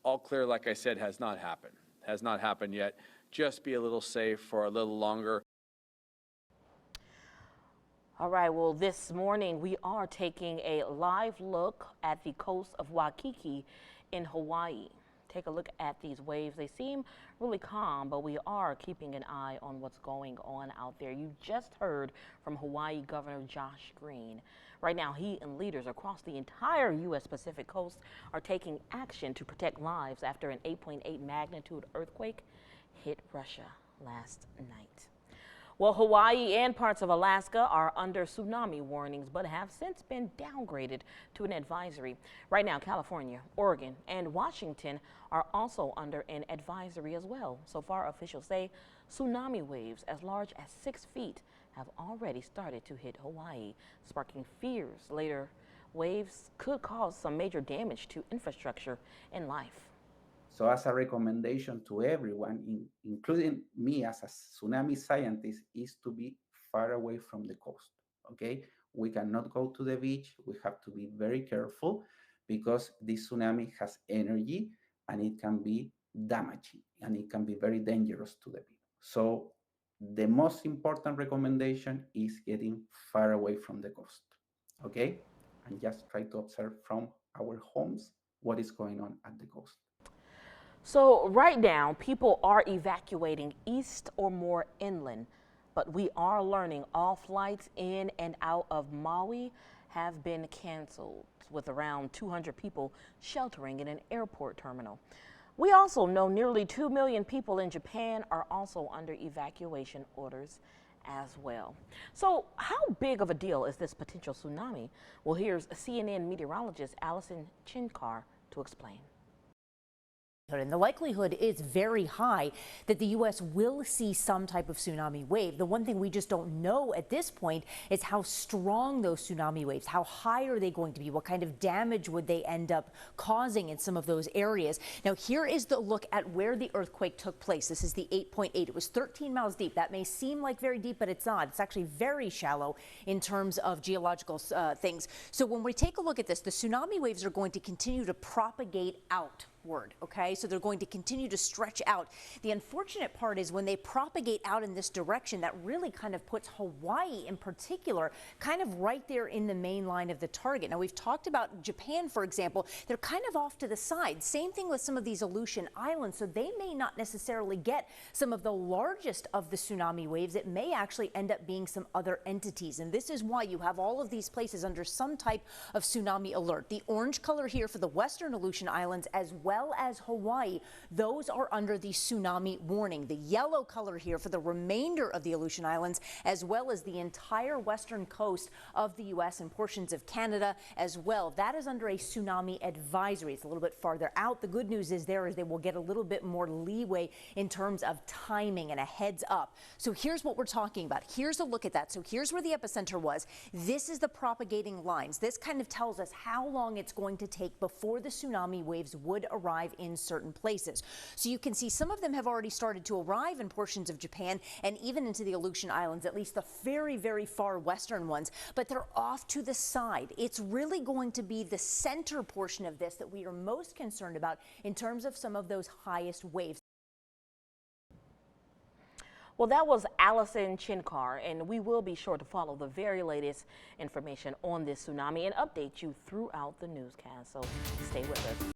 all clear, like I said, has not happened. Has not happened yet. Just be a little safe for a little longer. All right, well, this morning we are taking a live look at the coast of Waikiki in Hawaii. Take a look at these waves. They seem really calm, but we are keeping an eye on what's going on out there. You just heard from Hawaii Governor Josh Green. Right now, he and leaders across the entire U.S. Pacific coast are taking action to protect lives after an 8.8 magnitude earthquake hit Russia last night. Well, Hawaii and parts of Alaska are under tsunami warnings, but have since been downgraded to an advisory. Right now, California, Oregon, and Washington are also under an advisory as well. So far, officials say tsunami waves as large as 6 feet have already started to hit Hawaii, sparking fears later waves could cause some major damage to infrastructure and life. So as a recommendation to everyone, including me as a tsunami scientist, is to be far away from the coast, okay? We cannot go to the beach. We have to be very careful because this tsunami has energy and it can be damaging and it can be very dangerous to the people. So the most important recommendation is getting far away from the coast, okay? And just try to observe from our homes what is going on at the coast. So right now, people are evacuating east or more inland, but we are learning all flights in and out of Maui have been canceled, with around 200 people sheltering in an airport terminal. We also know nearly 2 million people in Japan are also under evacuation orders as well. So how big of a deal is this potential tsunami? Well, here's CNN meteorologist Allison Chinkar to explain. And the likelihood is very high that the U.S. will see some type of tsunami wave. The one thing we just don't know at this point is how strong those tsunami waves, how high are they going to be, what kind of damage would they end up causing in some of those areas. Now, here is the look at where the earthquake took place. This is the 8.8. It was 13 miles deep. That may seem like very deep, but it's not. It's actually very shallow in terms of geological things. So when we take a look at this, the tsunami waves are going to continue to propagate outward, okay? So they're going to continue to stretch out. The unfortunate part is when they propagate out in this direction, that really kind of puts Hawaii in particular kind of right there in the main line of the target. Now, we've talked about Japan, for example. They're kind of off to the side. Same thing with some of these Aleutian Islands, so they may not necessarily get some of the largest of the tsunami waves. It may actually end up being some other entities, and this is why you have all of these places under some type of tsunami alert. The orange color here for the western Aleutian Islands as well as Hawaii, those are under the tsunami warning. The yellow color here for the remainder of the Aleutian Islands, as well as the entire western coast of the U.S. and portions of Canada as well. That is under a tsunami advisory. It's a little bit farther out. The good news is they will get a little bit more leeway in terms of timing and a heads up. So here's what we're talking about. Here's a look at that. So here's where the epicenter was. This is the propagating lines. This kind of tells us how long it's going to take before the tsunami waves would arrive in certain places. So you can see some of them have already started to arrive in portions of Japan and even into the Aleutian Islands, at least the very, very far western ones, but they're off to the side. It's really going to be the center portion of this that we are most concerned about in terms of some of those highest waves. Well, that was Allison Chinkar, and we will be sure to follow the very latest information on this tsunami and update you throughout the newscast. So stay with us.